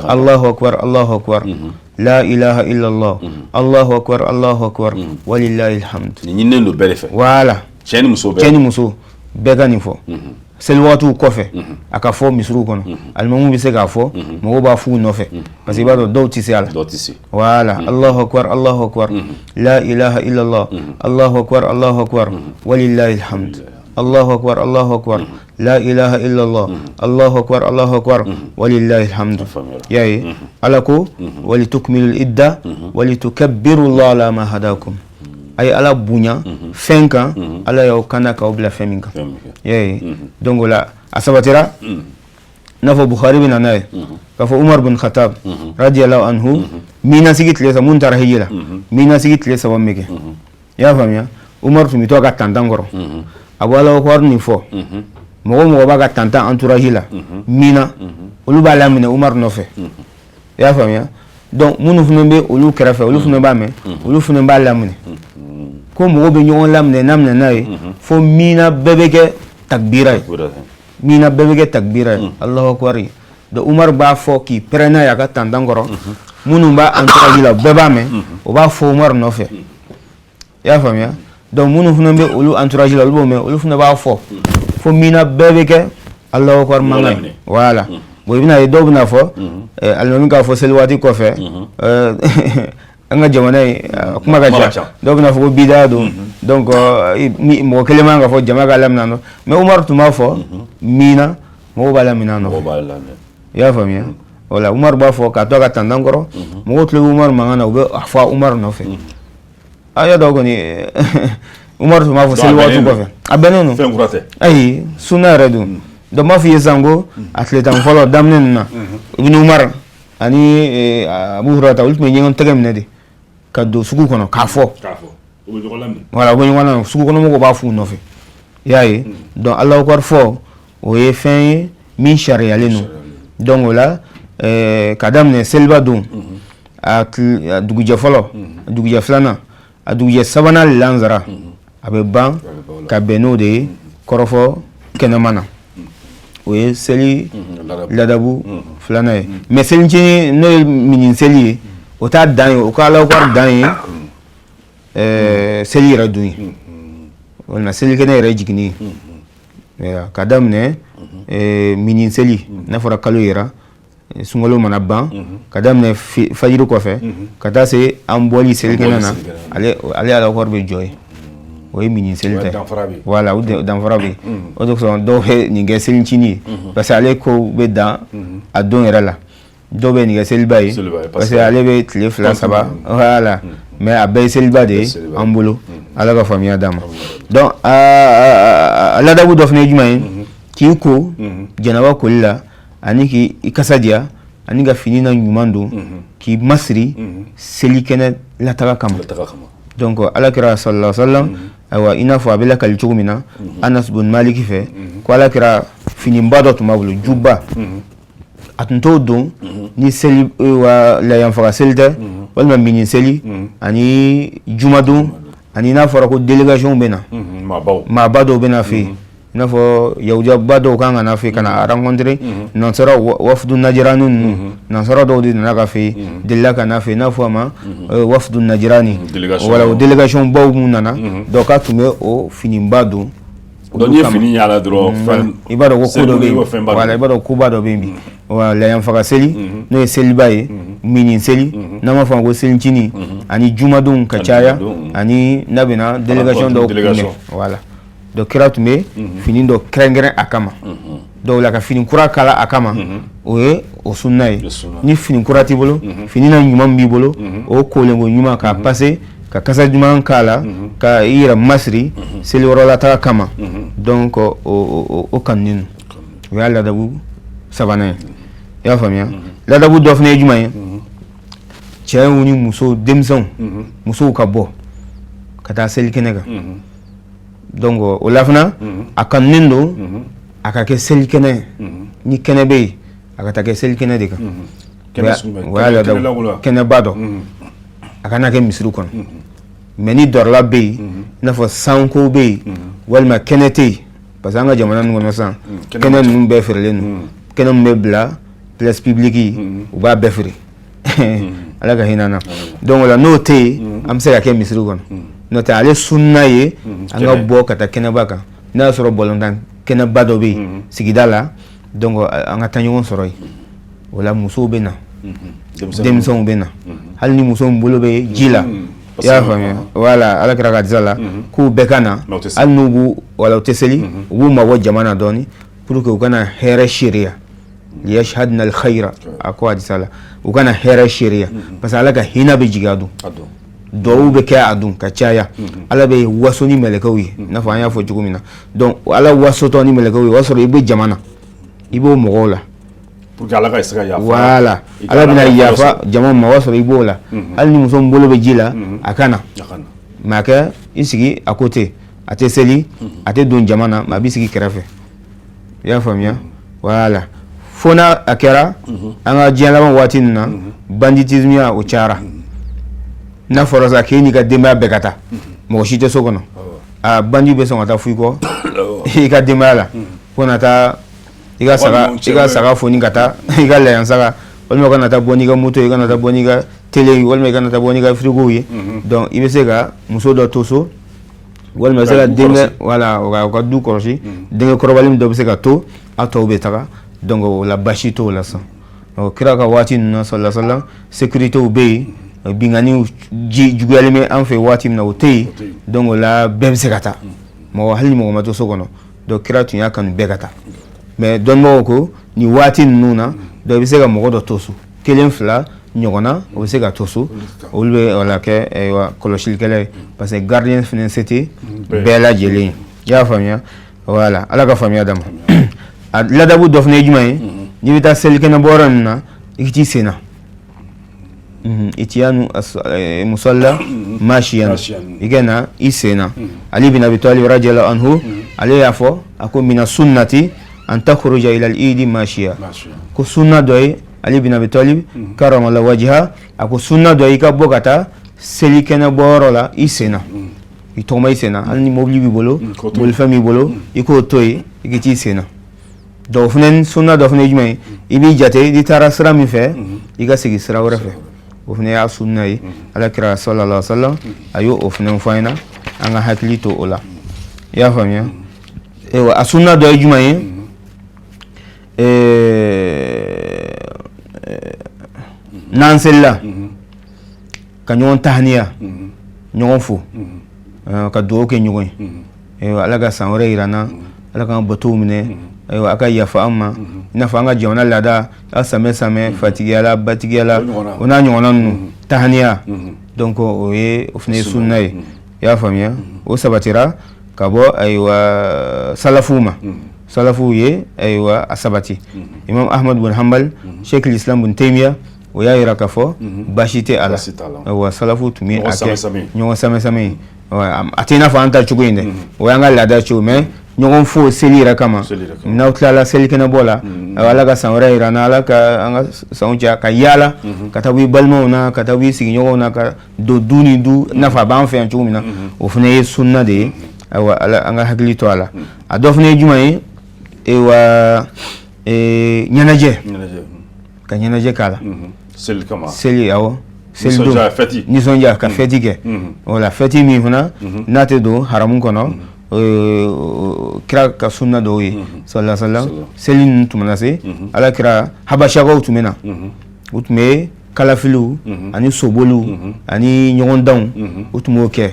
Allahu akbar la ilaha illallah Allahu akbar walillahil hamd nin ɲininen don bɛɛ de fɛ voilà cɛ ni muso bɛɛ ka nin fɔ seli waatiw kɔfɛ a ka fɔ misiriw kɔnɔ alimamu bɛ se k'a fɔ mɔgɔw b'a f'u nɔfɛ parce que i b'a dɔn dɔw tɛ se a la voilà Allahu akbar la ilaha illallah Allahu akbar walillahil hamd Allahu akbar la ilaha illallah Allahu akbar walillahil hamd yaye ala ko walitukmilul idda walitukabbirullaha ala ma hadakum ay ala bunya fɛn kan ala y'aw kana k'aw bila fɛn min kan donc o la a sabatira n'a fɔ Bukhari bɛ na n'a ye k'a fɔ Umar bin Khattab radiyallahu anhu minasigi tile saba mun taara hiji la minasigi tile saba min bɛ kɛ i y'a faamuya Umar tun bɛ to a ka tantan kɔrɔ a bɔ Alahu akbar nin fɔ mɔgɔ o mɔgɔ b'a ka tantan entourage la mina olu b'a laminɛ Umar nɔfɛ i y'a faamuya donc minnu fana bɛ olu kɛrɛfɛ olu fana b'a mɛn olu fana b'a laminɛ ko mɔgɔw bɛ ɲɔgɔn laminɛ n'a minɛ n'a ye fo mina bɛɛ bɛ kɛ takbira ye mina bɛɛ bɛ kɛ takbira ye Alahu akbar donc Umar b'a fɔ k'i pɛrɛn n'a ye a ka tantan kɔrɔ minnu b'a entourage la bɛɛ b'a mɛn o b'a fɔ Umar nɔfɛ i y'a faamuya donc minnu fana bɛ olu entourage la olu b'o mɛn olu fana b'a fɔ fo mina bɛɛ bɛ kɛ Alahu akbar mankan ye voilà bon i bɛna ye dɔw bɛna fɔ alimami k'a fɔ seli waati kɔfɛ an ka jamana ye kuma ka ca dɔw bɛna fɔ ko bidaya don donc mɔgɔ kelen man ka fɔ jama ka lamina nɔ mais Umar tun b'a fɔ mina mɔgɔw b'a lamina nɔ i y'a faamuya voilà Umar b'a fɔ k'a to a ka tantan kɔrɔ mɔgɔw tulo bɛ Umar mankan na u bɛ a fɔ Umar nɔfɛ a y'a dɔn kɔni Umar tun b'a fɔ seli waati kɔfɛ a bɛnnen don ayi sunna yɛrɛ don donc n b'a f'i ye sisan ko a tile tan fɔlɔ daminɛ ninnu na Ibn Umar ani Abu Hurayra olu tun bɛ ɲɔgɔn tɛgɛ minɛ de ka don sugu kɔnɔ k'a fɔ voilà u bɛ ɲɔgɔn na sugu kɔnɔ mɔgɔw b'a f'u nɔfɛ i y'a ye donc Alahu akbar fɔ o ye fɛn ye min sariyalen don donc o la ka daminɛ seliba don a dugujɛ fɔlɔ a dugujɛ filanan a dugujɛ sabanan lansara a bɛ ban ka bɛn n'o de ye kɔrɔfɔ kɛnɛma na o ye seli ladabu filanan ye mais selicinin n'o ye mini seli ye o t'a dan ye o ka Alahu Akibaru dan ye seli yɛrɛ dun ye walima selikɛnɛ yɛrɛ jiginni ka daminɛ mini seli n'a fɔra kalo yɛrɛ sunkalo mana ban ka daminɛ fajiri kɔfɛ ka taa se an bɔli selikɛnɛ na ale Alahu Akibaru bɛ jɔ ye o ye mini seli tɛ voilà o danfara bɛ o de kosɔn dɔw bɛ nin kɛ selicinin ye parce que ale ko bɛ dan a don yɛrɛ la dɔw bɛ nin kɛ seliba ye parce que ale bɛ tile 2 3 voilà mais a bɛɛ ye seliba de ye an bolo Ala ka faamuya d'an ma donc a ladabu dɔ fana ye jumɛn ye k'i ko janaba koli la ani k'i kasa diya ani ka fini na ɲuman don k'i masiri selikɛnɛ lataga kama donc Alakira sallallahu alaihi wasallam ayiwa i n'a fɔ a bɛ lakali cogo min na Anas bin Maliki fɛ ko Alakira finiba dɔ tun b'a bolo juba a tun t'o don ni seli la yanfaga seli tɛ walima mini seli ani jumadon ani n'a fɔra ko délégation bɛ na maaba dɔw bɛ na fɛ yen i n'a fɔ yahudiyaba dɔw kan ka na fɛ yen ka na rencontrer nansara wafdu najirani ninnu nansara dɔw de nana ka fɛ yen delila ka na fɛ yen i n'a fɔ a ma wafdu najirani wala o délégation baw mun nana dɔw ka tun bɛ o finiba don donc ni fini yala dɔrɔn i b'a dɔn ko ko dɔ bɛ yen voilà i b'a dɔn koba dɔ bɛ yen bi la yanfaga seli n'o ye seliba ye mini seli n'an b'a fɔ ko selicinin ani jumadon ka caya ani n'a bɛna délégation dɔw kunbɛn voilà donc kira tun bɛ fini dɔ kɛrɛnkɛrɛn a kama dɔw la ka fini kura kala a kama o ye o sunna ye ni fini kura t'i bolo fini na ɲuman b'i bolo o kolen ko ɲuman k'a passer ka kasa ɲuman k'a la ka i yɛrɛ masiri seliyɔrɔla taga kama donc o kanuni o y'a ladabu sabanan ye i y'a faamuya ladabu dɔ fana ye jumɛn ye cɛw ni muso denmisɛnw musow ka bɔ ka taa selikɛnɛ kan donc o la fana a kanunen don a ka kɛ selikɛnɛ ni kɛnɛ bɛ yen a ka taa kɛ selikɛnɛ de kan o y'a ladabu kɛnɛba dɔ a kana kɛ misiri kɔnɔ mais ni dɔrɔla bɛ yen i n'a fɔ sanko bɛ yen walima kɛnɛ tɛ yen parce que an ka jamana ninnu kɔnɔ sisan kɛnɛ ninnu bɛɛ feerelen don kɛnɛ min bɛ bila place publique u b'a bɛɛ feere Ala ka hinɛ na donc o la n'o tɛ yen an bɛ se ka kɛ misiri kɔnɔ n'o tɛ ale sunna ye an ka bɔ ka taa kɛnɛba kan n'a y'a sɔrɔ bɔlɔntan kɛnɛba dɔ bɛ yen sigida la donc an ka taa ɲɔgɔn sɔrɔ yen o la musow bɛ na denmisɛnw bɛ na hali ni muso min bolo bɛ ji la i y'a faamuya voilà Alakira ka disa la k'u bɛɛ ka na hali n'u b'u wala u tɛ seli u b'u mabɔ jama na dɔɔni pour que u kana hɛrɛ seereya liyashhadna al-khayra a ko a disa la u kana hɛrɛ seereya parce que Ala ka hinɛ bɛ jigin a dun dɔw bɛ kɛ a dun ka caya Ala bɛ waso ni mɛlɛkɛw ye i n'a fɔ an y'a fɔ cogo min na donc Ala wasotɔ ni mɛlɛkɛw ye o y'a sɔrɔ i bɛ jama na i b'o mɔgɔw la pour que Ala ka se ka yafa voilà Ala bɛna yafa jama ma o y'a sɔrɔ i b'o la hali ni muso min bolo bɛ ji la a kana mais a kɛ i sigi a côté a tɛ seli a tɛ don jama na mais a b'i sigi kɛrɛfɛ i y'a faamuya voilà fo n'a a kɛra an ka diɲɛ laban waati ninnu na banditisme ya o cayara n'a fɔra sa k'e n'i ka denbaya bɛɛ ka taa mɔgɔ si tɛ so kɔnɔ a bandi bɛ sɔn ka taa fo i kɔ i ka denbaya la fo na taa i ka saga foni ka taa i ka layansaga walima ka na taa bɔ n'i ka moto ye i ka na taa bɔ n'i ka télé walima i ka na taa bɔ n'i ka frigo ye donc i bɛ se ka muso dɔ to so walima i bɛ se ka denkɛ voilà o ka du kɔlɔsi denkɛ kɔrɔbalen dɔ bɛ se ka to a tɔw bɛ taga donc o la basi t'o la sisan kira ka waati ninnu na sallallahu alaihi wasallam sécurité bɛ yen binganiw juguyalen bɛ an fɛ waati min na o tɛ yen donc o la bɛɛ bɛ se ka taa mɔgɔ hali ni mɔgɔ ma to so kɔnɔ donc kira tun y'a kanu bɛɛ ka taa mais dɔnnibagaw ko nin waati ninnu na donc i bɛ se ka mɔgɔ dɔ to so kelen fila ɲɔgɔn na o bɛ se ka to so olu bɛ wala kɛ kɔlɔsilikɛla ye parce que gardien fana se tɛ bɛɛ lajɛlen ye i y'a faamuya voilà Ala ka faamuya d'a ma a ladabu dɔ fana ye jumɛn ye n'i bɛ taa selikɛnɛ bɔ yɔrɔ ninnu na i k'i sen na itiyanu musalla mashiyan i ka na i sen na Ali bin Abi Talib radiyallahu anhu ale y'a fɔ a ko mina sunnati an takhruja ila al-eid mashiya ko sunna dɔ ye Ali bin Abi Talib karamallahu wajha a ko sunna dɔ ye i ka bɔ ka taa selikɛnɛ bɔ yɔrɔ la i sen na i tɔgɔma i sen na hali ni mobili b'i bolo bolifɛn b'i bolo i k'o to yen i k'i t'i sen na dɔw fana sunna dɔ fana ye jumɛn ye i b'i jate n'i taara sira min fɛ i ka segin sira wɛrɛ fɛ o fana y'a sunna ye alakira sallallahu alaihi wasallam a y'o o fana fɔ an ɲɛna an ka hakili to o la i y'a faamuya a sunna dɔ ye jumɛn ye n'an selila ka ɲɔgɔn tahaniya ɲɔgɔn fo ka dugawu kɛ ɲɔgɔn ye ala ka san wɛrɛ yira n na ala k'an batow minɛ a ka yafa an ma i n'a fɔ an ka jamana laada a samɛ fatigiyala batigiyala o n'a ɲɔgɔnna ninnu tahaniya donc o fana ye sunna ye i y'a faamuya o sabatira ka bɔ salafuw ma salafuw ye a sabati imam ahmad bin hanbal sheikh islam bin taymiya o y'a yira k'a fɔ baasi tɛ a la salafu tun bɛ a kɛ ɲɔgɔn samɛ ye a tɛ i n'a fɔ an ta cogo in dɛ o y'an ka laada cogo mais ɲɔgɔn fo seli yɛrɛ kama n'aw tilala selikɛnɛbɔ la ala ka san wɛrɛ yira n na ala ka an ka sanw caya ka yaala ka taa bɔ i balimaw na ka taa bɔ i sigiɲɔgɔnw na ka don du ni du i n'a fɔ a b'an fɛ yan cogo min na o fana ye sunna de ye an ka hakili to a la a dɔ fana ye jumɛn ye ɲɛnajɛ ka ɲɛnajɛ k'a la seli awɔ seli don nisɔndiya ka fɛti kɛ wala fɛti min fana n'a tɛ don haramu kɔnɔ kira ka sunna dɔw ye sallallahu alaihi wasallam seli ninnu tun mana se ala kira habashakaw tun bɛ na u tun bɛ kalafiliw ani soboliw ani ɲɔgɔndanw u tun b'o kɛ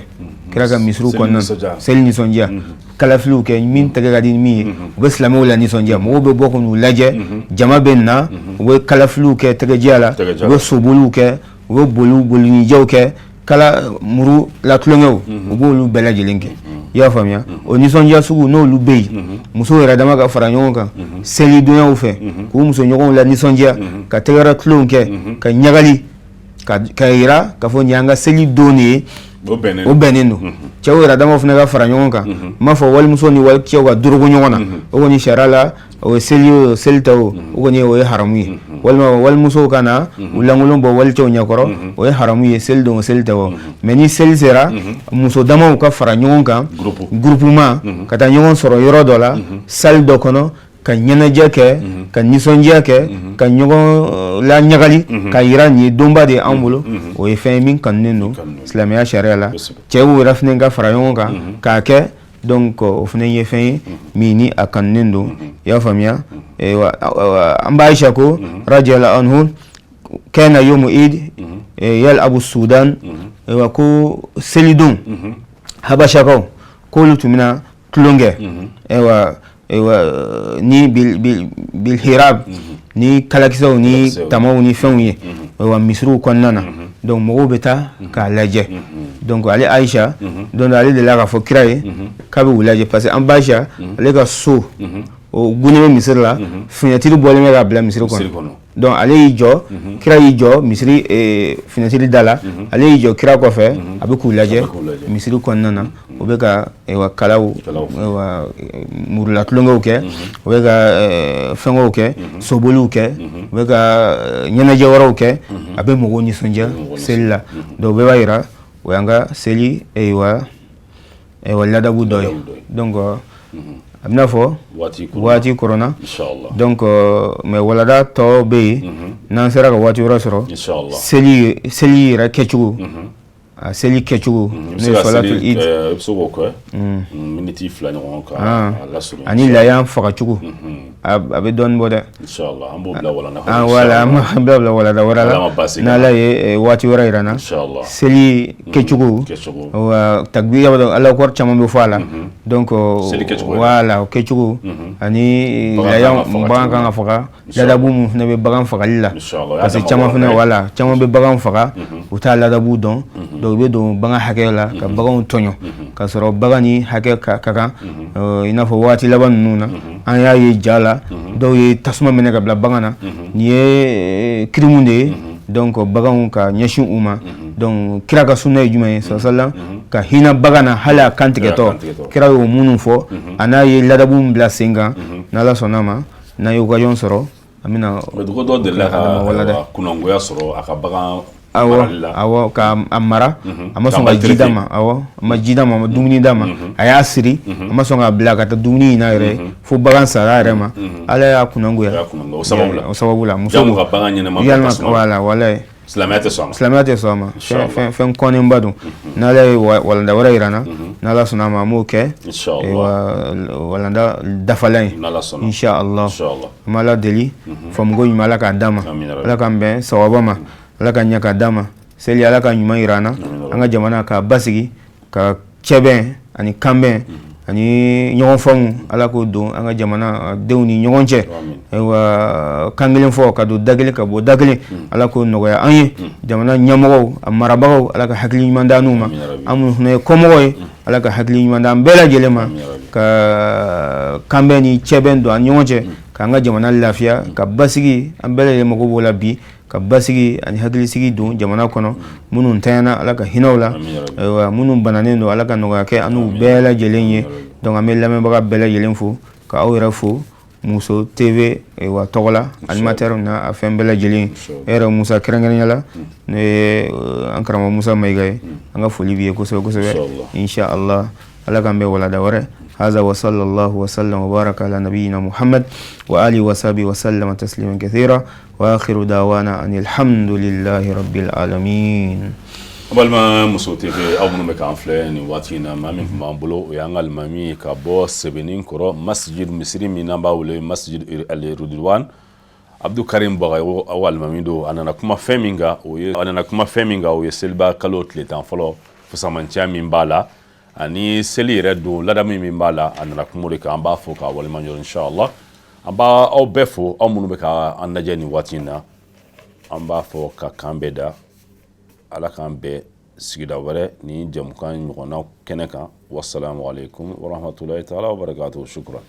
kira ka misiriw kɔnɔna seli nisɔndiya kalafiliw kɛ min tɛgɛ ka di ni min ye u bɛ silamɛw la nisɔndiya mɔgɔw bɛ bɔ k'u lajɛ jama bɛ na u bɛ kalafiliw kɛ tɛgɛdiya la u bɛ soboliw kɛ u bɛ bolinijɛw kɛ kala muru latulonkɛw u b'olu bɛɛ lajɛlen kɛ i y'a faamuya o nisɔndiya sugu n'olu bɛ yen musow yɛrɛ dama ka fara ɲɔgɔn kan seli donyaw fɛ k'u musoɲɔgɔnw la nisɔndiya ka tɛgɛrɛ tulonw kɛ ka ɲagali ka yira k'a fɔ nin y'an ka seli don de ye o bɛnnen don cɛw yɛrɛ dama fana ka fara ɲɔgɔn kan n m'a fɔ walimuso ni walicɛw ka dorogo ɲɔgɔn na o kɔni sariya la o ye seli o seli ta o kɔni o ye haramu ye walima walimusow ka na u lankolon bɔ walicɛw ɲɛkɔrɔ o ye haramu ye seli don o seli ta o mais ni seli sera muso damaw ka fara ɲɔgɔn kan groupement ka taa ɲɔgɔn sɔrɔ yɔrɔ dɔ la salle dɔ kɔnɔ ka ɲɛnajɛ kɛ ka nisɔndiya kɛ ka ɲɔgɔn la ɲagali ka yira nin ye donba de y'an bolo o ye fɛn ye min kanunen don silamɛya sariya la cɛw yɛrɛ fana ka fara ɲɔgɔn kan k'a kɛ donc o fana ye fɛn ye min ni a kanunen don i y'a faamuya an b'a Aisha ko radiyallahu anhu kana yomu id yal'abu sudan ko selidon habashakaw k'olu tun bɛna tulonkɛ ni bil hirab ni kalakisɛw ni tamaw ni fɛnw ye misiriw kɔnɔna na donc mɔgɔw bɛ taa k'a lajɛ donc ale Aisha donc ale de la k'a fɔ kira ye k'a bɛ u lajɛ parce que an b'a Aisha ale ka so o gunnen bɛ misiri la finɛtiri bɔlen bɛ k'a bila misiri kɔnɔ donc ale y'i jɔ kira y'i jɔ misiri finɛtiri da la ale y'i jɔ kira kɔfɛ a bɛ k'u lajɛ misiri kɔnɔna na o bɛ ka kalaw murula tulonkɛw kɛ o bɛ ka fɛngɛw kɛ soboliw kɛ o bɛ ka ɲɛnajɛ wɛrɛw kɛ a bɛ mɔgɔw nisɔndiya seli la donc o bɛɛ b'a yira o y'an ka seli ladabu dɔ ye donc a bɛna fɔ waati kɔrɔna donc mais walada tɔ bɛ yen n'an sera ka waati wɛrɛ sɔrɔ seli yɛrɛ kɛcogo a seli kɛcogo n'o ye salatul id miniti fila ɲɔgɔn kan ani layan fagacogo a bɛ dɔɔnin bɔ dɛ an b'o bila walanda voilà an bɛ bila walanda wɛrɛ la n'ala ye waati wɛrɛ yira n na seli kɛcogo takbir Allahu akbar caman bɛ fɔ a la donc voilà o kɛcogo ani layan bagan kan ka faga ladabu mun fana bɛ bagan fagali la parce que caman fana voilà caman bɛ bagan faga u t'a ladabu dɔn donc u bɛ don bagan hakɛ la ka baganw tɔɲɔ ka sɔrɔ bagan ni hakɛ ka kan i n'a fɔ waati laban ninnu na an y'a ye ja la dɔw ye tasuma minɛ ka bila bagan na nin ye kirimu de ye donc baganw ka ɲɛsin u ma donc kira ka sunna ye jumɛn ye sallallahu ka hinɛ bagan na hali a kan tigɛtɔ kira y'o minnu fɔ a n'a ye ladabu min bila sen kan n'Ala sɔnna ma n'a ye occasion sɔrɔ an bɛna dɔ delila ka kunangoya sɔrɔ a ka bagan awɔ ka a mara a ma sɔn ka ji d'a ma awɔ a ma ji d'a ma a ma dumuni d'a ma a y'a siri a ma sɔn ka bila ka taa dumuni ɲini a yɛrɛ fo bagan sara a yɛrɛ ma ala y'a kunangoya o sababu la muso ka bagan ɲɛnama voilà silamɛya tɛ sɔn a ma fɛn kɔnenba don n'ala ye walanda wɛrɛ yira na n'ala sɔnna a ma an b'o kɛ walanda dafalan ye inshallah an b'ala deli faamuko ɲuman ala k'a d'a ma ala k'an bɛn sawaba ma ala ka ɲɛ k'a d'a ma seli ala ka ɲuman yira an na an ka jamana k'a basigi ka cɛbɛn ani kanbɛn ani ɲɔgɔn faamu ala k'o don an ka jamana denw ni ɲɔgɔn cɛ kan kelen fɔ ka don da kelen ka bɔ da kelen ala k'o nɔgɔya an ye jamana ɲɛmɔgɔw a marabagaw ala ka hakili ɲuman d'an n'u ma an minnu fana ye kɔmɔgɔw ye ala ka hakili ɲuman d'an bɛɛ lajɛlen ma ka kanbɛn ni cɛbɛn don an ɲɔgɔn cɛ k'an ka jamana lafiya ka basigi an bɛɛ lajɛlen mago b'o la bi ka basigi ani hakilisigi don jamana kɔnɔ minnu tanyana ala ka hinɛw la minnu bananen don ala ka nɔgɔya kɛ an n'u bɛɛ lajɛlen ye donc an bɛ lamɛnbaga bɛɛ lajɛlen fo ka aw yɛrɛ fo Muso TV tɔgɔ la animateur na a fɛn bɛɛ lajɛlen e yɛrɛ Musa kɛrɛnkɛrɛnya la ne ye an karamɔgɔ Musa Mayiga ye an ka foli b'i ye kosɛbɛ kosɛbɛ inshallah ala k'an bɛ walada wɛrɛ هذا وصلى الله وسلم وبارك على نبينا محمد وآله وصحبه وسلم تسليما كثيرا وآخر دعوانا أن الحمد لله رب العالمين balma Muso TV aw minnu bɛ k'an filɛ nin waati in na maa min tun b'an bolo o y'an ka alimami ye ka bɔ Sɛbɛnni kɔrɔ masjid misiri min n'an b'a wele masjid al-Ridwan Abdou Karim Bagayogo aw alimami don a nana kuma fɛn min kan o ye seliba kalo tile 10 fɔlɔ fasamaciya min b'a la ani seli yɛrɛ don ladamu min b'a la a nana kuma de kan an b'a fɔ k'a waleɲuman inshallah an b'a aw bɛɛ fo aw minnu bɛ k'an lajɛ nin waati in na an b'a fɔ ka kan bɛɛ da ala k'an bɛɛ sigida wɛrɛ ni jamukan ɲɔgɔnna kɛnɛ kan wassalamu alaikum warahmatullahi taala wabarakatuh shukran